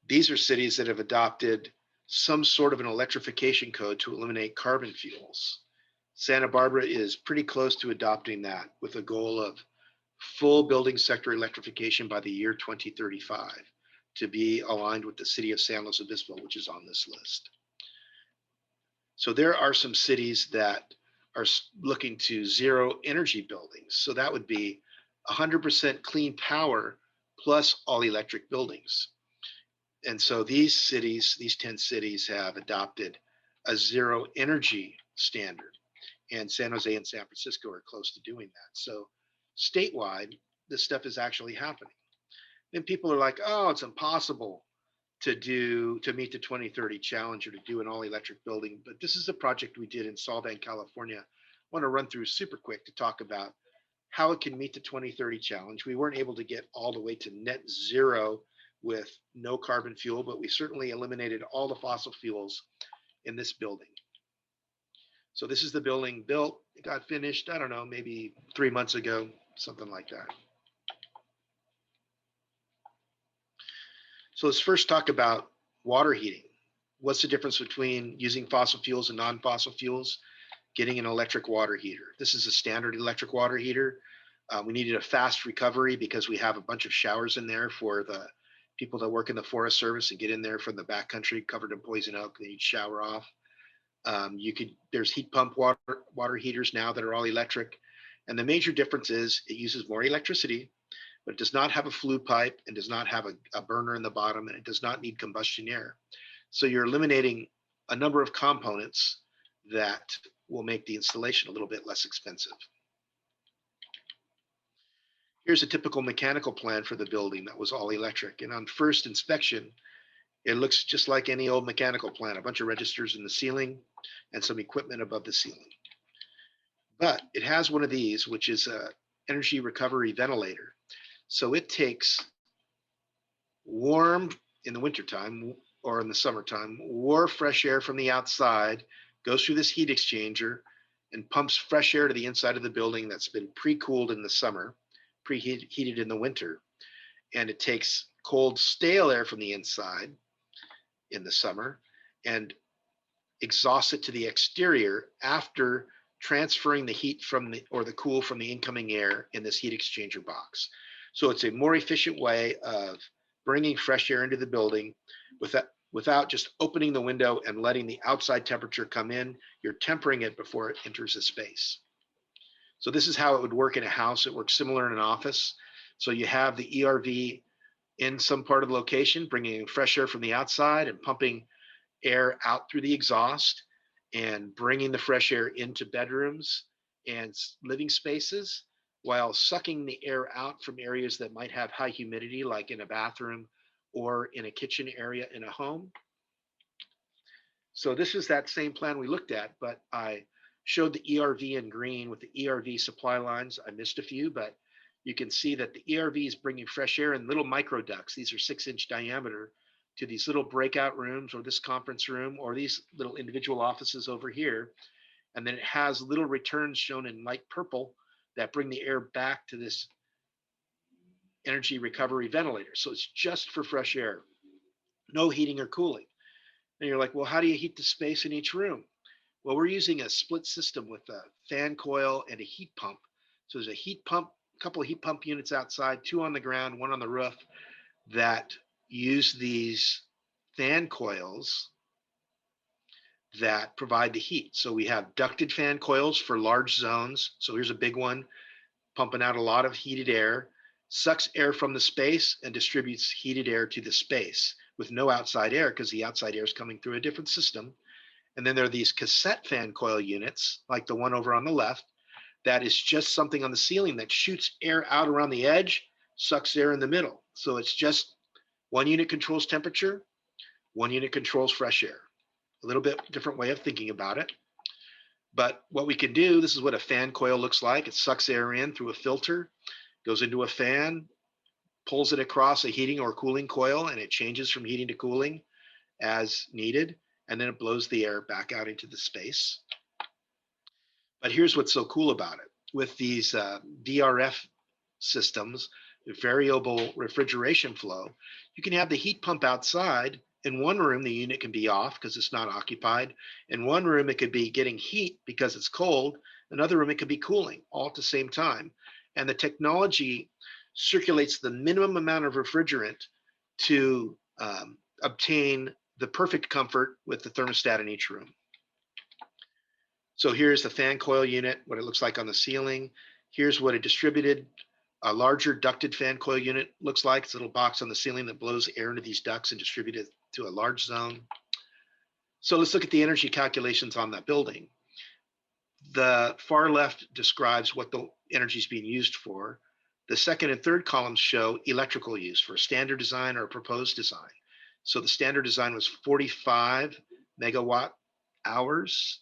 These are cities that have adopted some sort of an electrification code to eliminate carbon fuels. Santa Barbara is pretty close to adopting that with a goal of full building sector electrification by the year 2035 to be aligned with the city of San Luis Obispo, which is on this list. So there are some cities that are looking to zero energy buildings. So that would be 100% clean power plus all electric buildings. And so these cities, these 10 cities have adopted a zero energy standard, and San Jose and San Francisco are close to doing that. So statewide, this stuff is actually happening. Then people are like, oh, it's impossible to meet the 2030 challenge or to do an all electric building. But this is a project we did in Solvang, California. I want to run through super quick to talk about how it can meet the 2030 challenge. We weren't able to get all the way to net zero with no carbon fuel, but we certainly eliminated all the fossil fuels in this building. So this is the building built. It got finished, I don't know, maybe 3 months ago, something like that. So let's first talk about water heating. What's the difference between using fossil fuels and non-fossil fuels? Getting an electric water heater. This is a standard electric water heater. We needed a fast recovery because we have a bunch of showers in there for the people that work in the Forest Service and get in there from the backcountry covered in poison oak. They need shower off. There's heat pump water heaters now that are all electric. And the major difference is it uses more electricity, but it does not have a flue pipe and does not have a burner in the bottom, and it does not need combustion air. So you're eliminating a number of components that will make the installation a little bit less expensive. Here's a typical mechanical plan for the building that was all electric. And on first inspection, it looks just like any old mechanical plan, a bunch of registers in the ceiling and some equipment above the ceiling. But it has one of these, which is an energy recovery ventilator. So it takes warm in the wintertime or in the summertime, warm fresh air from the outside, goes through this heat exchanger and pumps fresh air to the inside of the building that's been pre-cooled in the summer, preheated in the winter. And it takes cold, stale air from the inside in the summer and exhausts it to the exterior after transferring the heat from the cool from the incoming air in this heat exchanger box. So it's a more efficient way of bringing fresh air into the building without just opening the window and letting the outside temperature come in. You're tempering it before it enters the space. So this is how it would work in a house. It works similar in an office. So you have the ERV in some part of the location, bringing fresh air from the outside and pumping air out through the exhaust and bringing the fresh air into bedrooms and living spaces while sucking the air out from areas that might have high humidity, like in a bathroom or in a kitchen area in a home. So this is that same plan we looked at, but I showed the ERV in green with the ERV supply lines. I missed a few, but you can see that the ERV is bringing fresh air in little micro ducts. These are 6-inch diameter to these little breakout rooms or this conference room or these little individual offices over here. And then it has little returns shown in light purple that bring the air back to this energy recovery ventilator. So it's just for fresh air, no heating or cooling. And you're like, well, how do you heat the space in each room? Well, we're using a split system with a fan coil and a heat pump. So there's a heat pump, a couple of heat pump units outside, 2 on the ground, 1 on the roof, that use these fan coils that provide the heat. So we have ducted fan coils for large zones. So here's a big one, pumping out a lot of heated air, sucks air from the space and distributes heated air to the space with no outside air because the outside air is coming through a different system. And then there are these cassette fan coil units, like the one over on the left, that is just something on the ceiling that shoots air out around the edge, sucks air in the middle. So it's just one unit controls temperature, one unit controls fresh air. A little bit different way of thinking about it. But what we can do, this is what a fan coil looks like. It sucks air in through a filter, goes into a fan, pulls it across a heating or cooling coil, and it changes from heating to cooling as needed. And then it blows the air back out into the space. But here's what's so cool about it. With these VRF systems, variable refrigeration flow, you can have the heat pump outside. In one room, the unit can be off because it's not occupied. In one room, it could be getting heat because it's cold. Another room, it could be cooling all at the same time. And the technology circulates the minimum amount of refrigerant to obtain the perfect comfort with the thermostat in each room. So here's the fan coil unit, what it looks like on the ceiling. Here's what a larger ducted fan coil unit looks like. It's a little box on the ceiling that blows air into these ducts and distributes it to a large zone. So let's look at the energy calculations on that building. The far left describes what the energy is being used for. The second and third columns show electrical use for a standard design or a proposed design. So the standard design was 45 megawatt hours,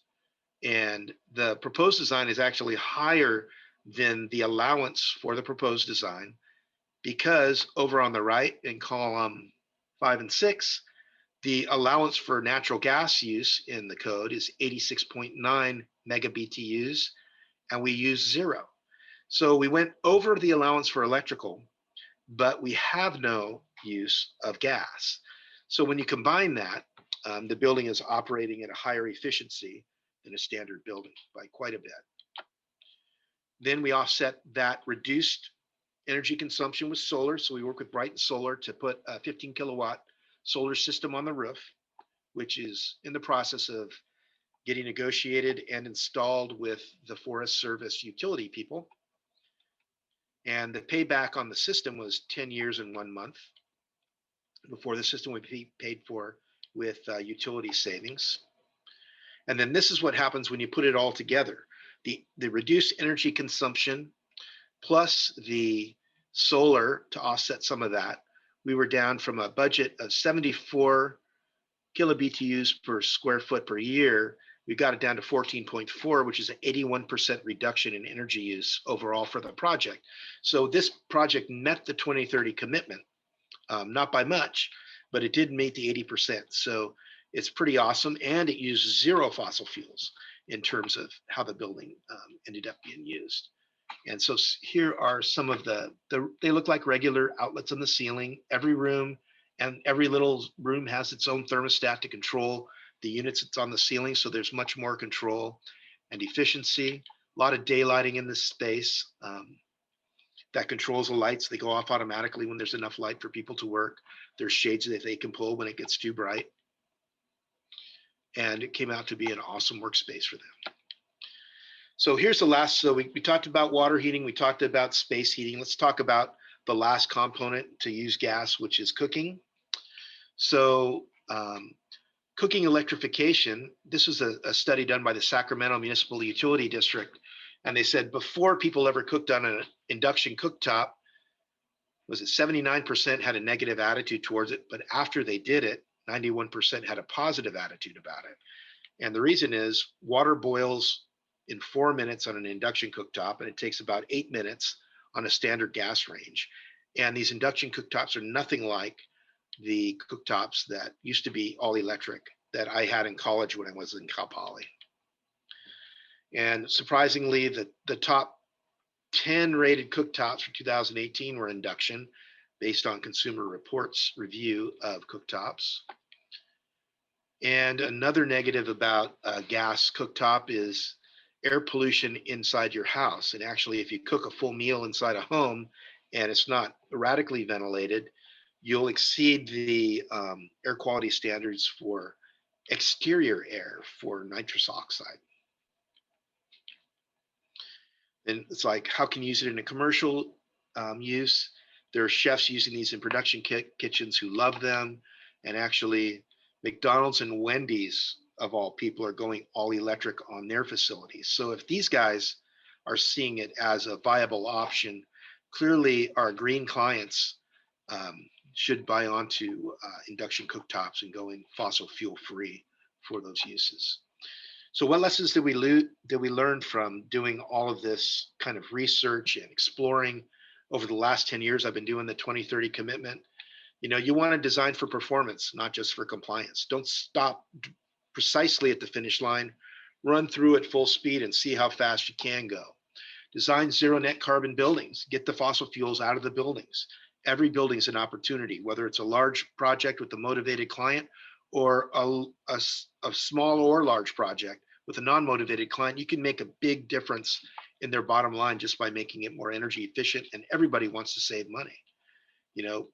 and the proposed design is actually higher than the allowance for the proposed design, because over on the right in column 5 and 6, the allowance for natural gas use in the code is 86.9 megabtus, and we use 0. So we went over the allowance for electrical, but we have no use of gas. So when you combine that, the building is operating at a higher efficiency than a standard building by quite a bit. Then we offset that reduced energy consumption with solar. So we work with Brighton Solar to put a 15 kilowatt solar system on the roof, which is in the process of getting negotiated and installed with the Forest Service utility people. And the payback on the system was 10 years and 1 month before the system would be paid for with utility savings. And then this is what happens when you put it all together. The reduced energy consumption plus the solar to offset some of that, we were down from a budget of 74 kilobtus per square foot per year. We got it down to 14.4, which is an 81% reduction in energy use overall for the project. So this project met the 2030 commitment, not by much, but it did meet the 80%. So it's pretty awesome, and it used 0 fossil fuels in terms of how the building ended up being used. And so here are some of they look like regular outlets on the ceiling. Every room and every little room has its own thermostat to control the units that's on the ceiling. So there's much more control and efficiency. A lot of daylighting in this space that controls the lights. They go off automatically when there's enough light for people to work. There's shades that they can pull when it gets too bright. And it came out to be an awesome workspace for them. So here's the last, so we talked about water heating, we talked about space heating. Let's talk about the last component to use gas, which is cooking. So cooking electrification, this was a study done by the Sacramento Municipal Utility District. And they said before people ever cooked on an induction cooktop, was it 79% had a negative attitude towards it, but after they did it, 91% had a positive attitude about it. And the reason is water boils in 4 minutes on an induction cooktop, and it takes about 8 minutes on a standard gas range. And these induction cooktops are nothing like the cooktops that used to be all electric that I had in college when I was in Cal Poly. And surprisingly, the top 10 rated cooktops for 2018 were induction, based on Consumer Reports review of cooktops. And another negative about a gas cooktop is air pollution inside your house. And actually, if you cook a full meal inside a home and it's not radically ventilated, you'll exceed the air quality standards for exterior air for nitrous oxide. And it's like, how can you use it in a commercial use? There are chefs using these in production kitchens who love them. And actually, McDonald's and Wendy's, of all people, are going all electric on their facilities. So if these guys are seeing it as a viable option, clearly our green clients should buy onto induction cooktops and going fossil fuel free for those uses. So what lessons did we learn from doing all of this kind of research and exploring over the last 10 years? I've been doing the 2030 commitment. You want to design for performance, not just for compliance. Don't stop precisely at the finish line. Run through at full speed and see how fast you can go. Design zero net carbon buildings. Get the fossil fuels out of the buildings. Every building is an opportunity, whether it's a large project with a motivated client or a small or large project with a non-motivated client. You can make a big difference in their bottom line just by making it more energy efficient, and everybody wants to save money. You know,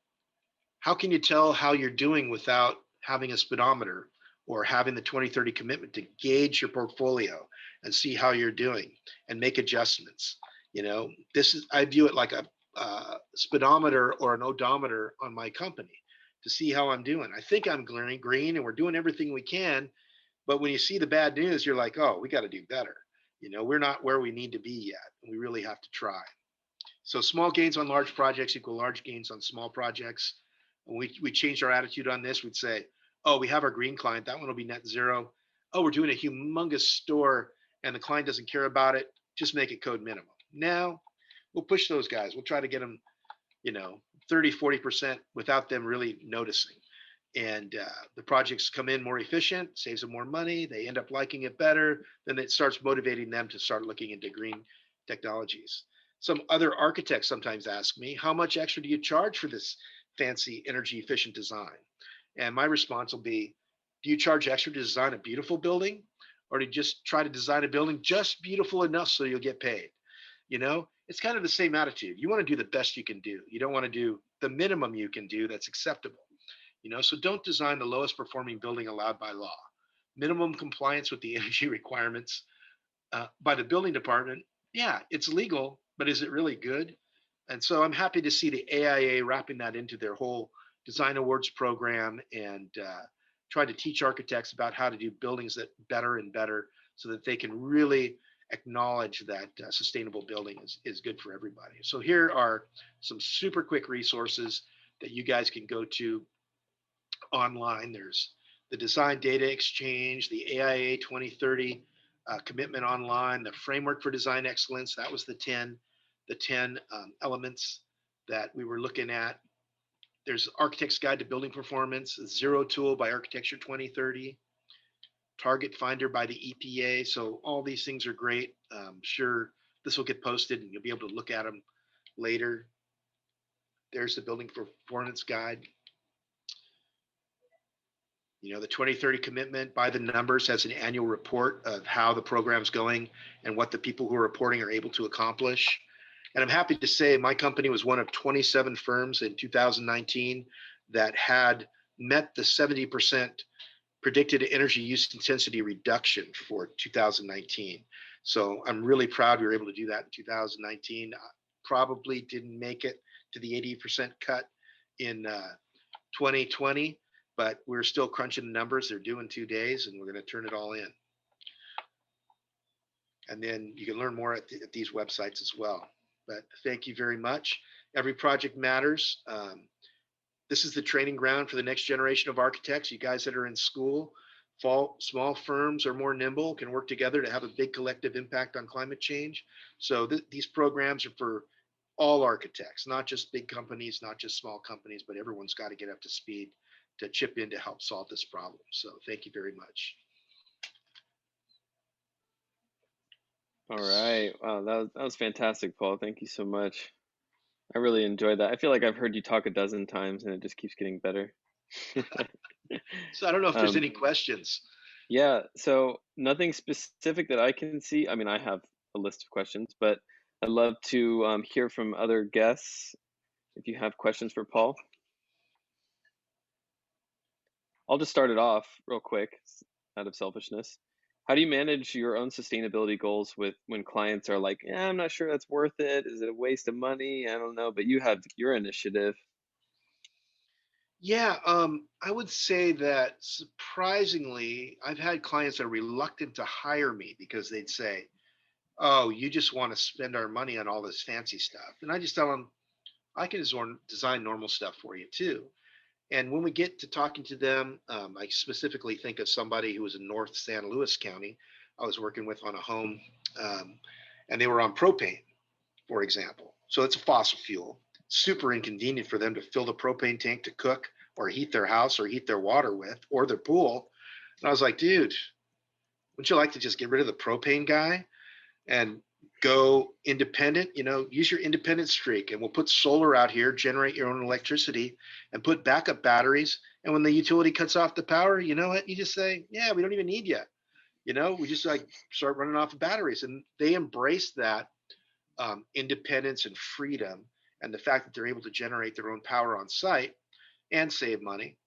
how can you tell how you're doing without having a speedometer or having the 2030 commitment to gauge your portfolio and see how you're doing and make adjustments? I view it like a speedometer or an odometer on my company to see how I'm doing. I think I'm green and we're doing everything we can. But when you see the bad news, you're like, oh, we got to do better. We're not where we need to be yet. We really have to try. So small gains on large projects equal large gains on small projects. When we changed our attitude on this, we'd say, oh, we have our green client. That one will be net zero. Oh, we're doing a humongous store and the client doesn't care about it. Just make it code minimum. Now we'll push those guys. We'll try to get them, 30, 40% without them really noticing. And the projects come in more efficient, saves them more money. They end up liking it better. Then it starts motivating them to start looking into green technologies. Some other architects sometimes ask me, how much extra do you charge for this fancy energy efficient design? And my response will be, do you charge extra to design a beautiful building, or do you just try to design a building just beautiful enough so you'll get paid? It's kind of the same attitude. You want to do the best you can do. You don't want to do the minimum you can do that's acceptable. So don't design the lowest performing building allowed by law. Minimum compliance with the energy requirements by the building department. Yeah, it's legal, but is it really good? And so I'm happy to see the AIA wrapping that into their whole design awards program and try to teach architects about how to do buildings that better and better so that they can really acknowledge that sustainable building is good for everybody. So here are some super quick resources that you guys can go to online. There's the Design Data Exchange, the AIA 2030 commitment online, the Framework for Design Excellence. That was the 10 elements that we were looking at. There's Architect's Guide to Building Performance, Zero Tool by Architecture 2030, Target Finder by the EPA. So all these things are great. I'm sure this will get posted and you'll be able to look at them later. There's the Building Performance Guide. The 2030 commitment by the numbers has an annual report of how the program's going and what the people who are reporting are able to accomplish. And I'm happy to say my company was one of 27 firms in 2019 that had met the 70% predicted energy use intensity reduction for 2019. So I'm really proud we were able to do that in 2019. Probably didn't make it to the 80% cut in 2020, but we're still crunching the numbers. They're due in 2 days and we're going to turn it all in. And then you can learn more at these websites as well. But thank you very much. Every project matters. This is the training ground for the next generation of architects. You guys that are in school, small firms are more nimble, can work together to have a big collective impact on climate change. So these programs are for all architects, not just big companies, not just small companies, but everyone's got to get up to speed to chip in to help solve this problem. So thank you very much. All right. Wow, that was fantastic, Paul. Thank you so much. I really enjoyed that. I feel like I've heard you talk a dozen times and it just keeps getting better. So I don't know if there's any questions. Yeah, so nothing specific that I can see. I mean, I have a list of questions, but I'd love to hear from other guests if you have questions for Paul. I'll just start it off real quick out of selfishness. How do you manage your own sustainability goals when clients are like, yeah, I'm not sure that's worth it. Is it a waste of money? I don't know, but you have your initiative. Yeah, I would say that surprisingly, I've had clients that are reluctant to hire me because they'd say, oh, you just want to spend our money on all this fancy stuff. And I just tell them, I can design normal stuff for you too. And when we get to talking to them, I specifically think of somebody who was in North San Luis County. I was working with on a home, um, and they were on propane, for example. So it's a fossil fuel, super inconvenient for them to fill the propane tank to cook or heat their house or heat their water with or their pool. And I was like, dude, wouldn't you like to just get rid of the propane guy and go independent? Use your independent streak, and we'll put solar out here, generate your own electricity, and put backup batteries. And when the utility cuts off the power, you know what? You just say, yeah, we don't even need you. We just like start running off of batteries. And they embrace that independence and freedom, and the fact that they're able to generate their own power on site and save money.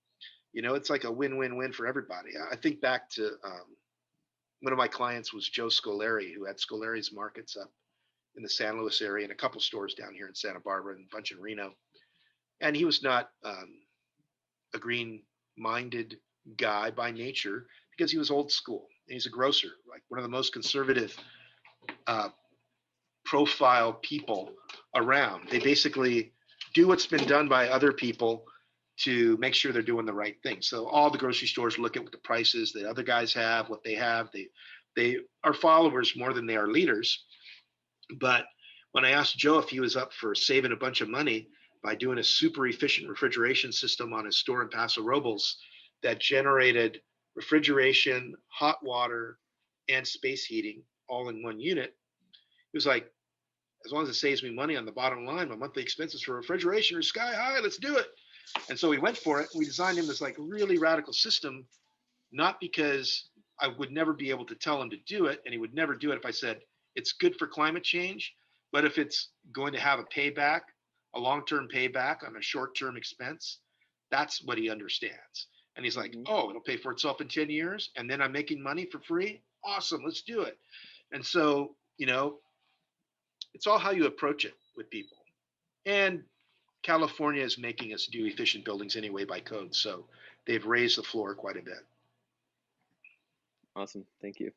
It's like a win-win-win for everybody. I think back to one of my clients was Joe Scolari, who had Scolari's Markets up in the San Luis area and a couple stores down here in Santa Barbara and a bunch in Reno. And he was not a green-minded guy by nature because he was old school. And he's a grocer, like one of the most conservative profile people around. They basically do what's been done by other people to make sure they're doing the right thing. So all the grocery stores look at what the prices that other guys have, what they have. They are followers more than they are leaders. But when I asked Joe if he was up for saving a bunch of money by doing a super efficient refrigeration system on his store in Paso Robles that generated refrigeration, hot water, and space heating all in one unit, he was like, as long as it saves me money on the bottom line, my monthly expenses for refrigeration are sky high. Let's do it. And so we went for it. We designed him this like really radical system, not because I would never be able to tell him to do it, and he would never do it if I said it's good for climate change, but if it's going to have a payback, a long-term payback on a short-term expense, that's what he understands. And he's like, oh, it'll pay for itself in 10 years, and then I'm making money for free? Awesome, let's do it. And so, it's all how you approach it with people. And California is making us do efficient buildings anyway by code. So they've raised the floor quite a bit. Awesome. Thank you.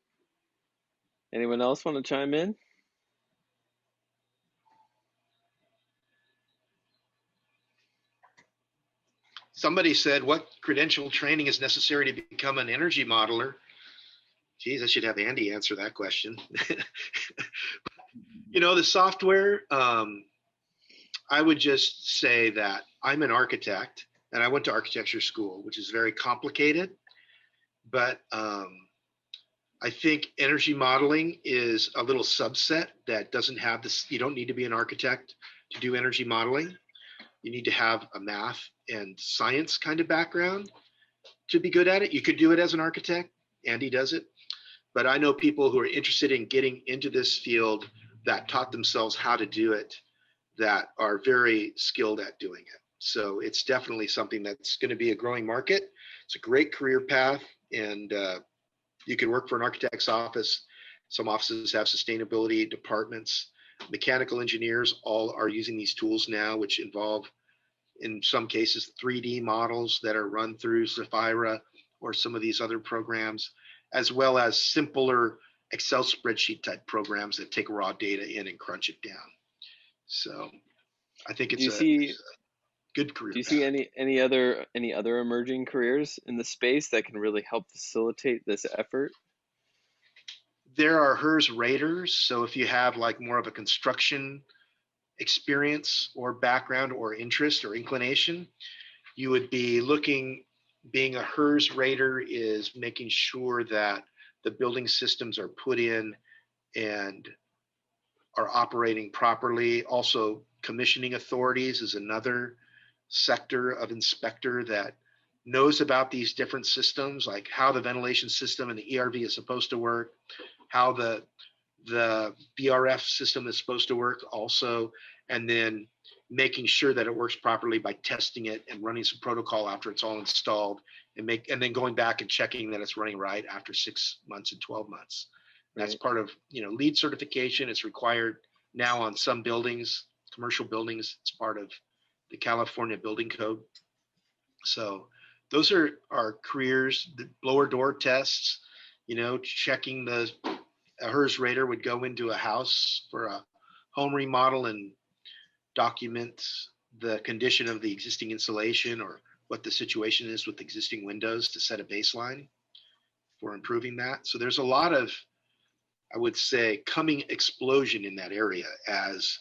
Anyone else want to chime in? Somebody said, what credential training is necessary to become an energy modeler? Geez, I should have Andy answer that question. The software, I would just say that I'm an architect and I went to architecture school, which is very complicated. But I think energy modeling is a little subset that doesn't have this. You don't need to be an architect to do energy modeling. You need to have a math and science kind of background to be good at it. You could do it as an architect. Andy does it. But I know people who are interested in getting into this field that taught themselves how to do it, that are very skilled at doing it. So it's definitely something that's going to be a growing market. It's a great career path, and you can work for an architect's office. Some offices have sustainability departments. Mechanical engineers all are using these tools now, which involve, in some cases, 3D models that are run through Sapphira or some of these other programs, as well as simpler Excel spreadsheet type programs that take raw data in and crunch it down. So I think it's a good career. Do you see any other emerging careers in the space that can really help facilitate this effort? There are HERS raters. So if you have like more of a construction experience or background or interest or inclination, you would be looking. Being a HERS rater is making sure that the building systems are put in and are operating properly. Also, commissioning authorities is another sector of inspector that knows about these different systems, like how the ventilation system and the ERV is supposed to work, how the BRF system is supposed to work also, and then making sure that it works properly by testing it and running some protocol after it's all installed, and then going back and checking that it's running right after 6 months and 12 months. That's part of LEED certification. It's required now on some buildings, commercial buildings. It's part of the California Building Code. So those are our careers. The blower door tests, checking a HERS rater would go into a house for a home remodel and document the condition of the existing insulation or what the situation is with existing windows to set a baseline for improving that. So there's a lot of I would say, coming explosion in that area as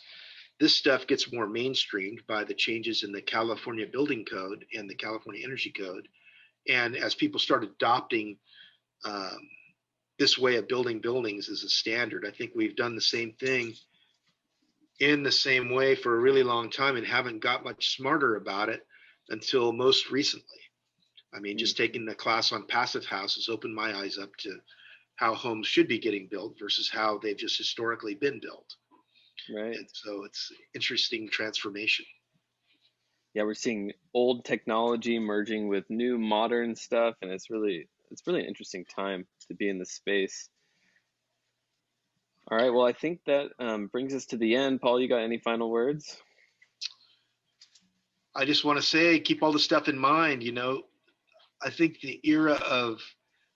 this stuff gets more mainstreamed by the changes in the California Building Code and the California Energy Code. And as people start adopting um, this way of building buildings as a standard, I think we've done the same thing in the same way for a really long time and haven't got much smarter about it until most recently. I mean, just taking the class on passive houses opened my eyes up to how homes should be getting built versus how they've just historically been built. Right. And so it's interesting transformation. Yeah, we're seeing old technology merging with new modern stuff, and it's really an interesting time to be in this space. All right, well, I think that brings us to the end. Paul, you got any final words? I just want to say, keep all the stuff in mind. You know, I think the era of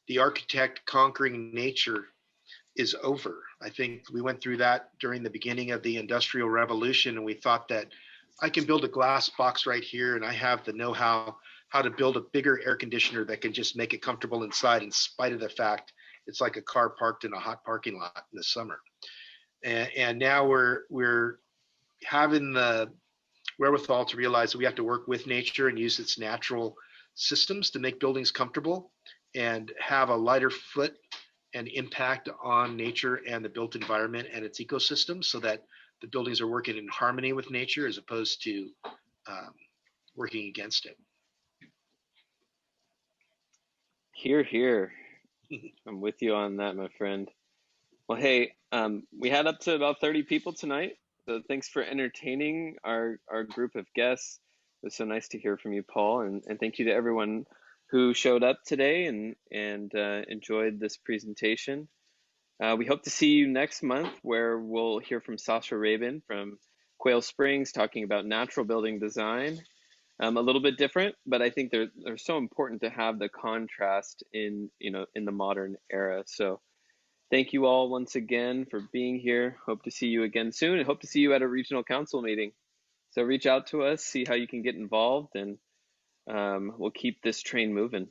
the architect conquering nature is over. I think we went through that during the beginning of the Industrial Revolution, and we thought that I can build a glass box right here, and I have the know-how to build a bigger air conditioner that can just make it comfortable inside, in spite of the fact it's like a car parked in a hot parking lot in the summer. And now we're having the wherewithal to realize that we have to work with nature and use its natural systems to make buildings comfortable and have a lighter foot and impact on nature and the built environment and its ecosystem so that the buildings are working in harmony with nature as opposed to um, working against it. Here, here. I'm with you on that, my friend. Well, hey, we had up to about 30 people tonight. So thanks for entertaining our group of guests. It was so nice to hear from you, Paul, and thank you to everyone who showed up today and enjoyed this presentation. We hope to see you next month, where we'll hear from Sasha Rabin from Quail Springs talking about natural building design. A little bit different, but I think they're so important to have the contrast in the modern era. So thank you all once again for being here. Hope to see you again soon, and hope to see you at a regional council meeting. So reach out to us, see how you can get involved, and we'll keep this train moving.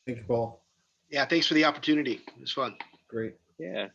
Thank you, Paul. Yeah, thanks for the opportunity. It was fun. Great. Yeah.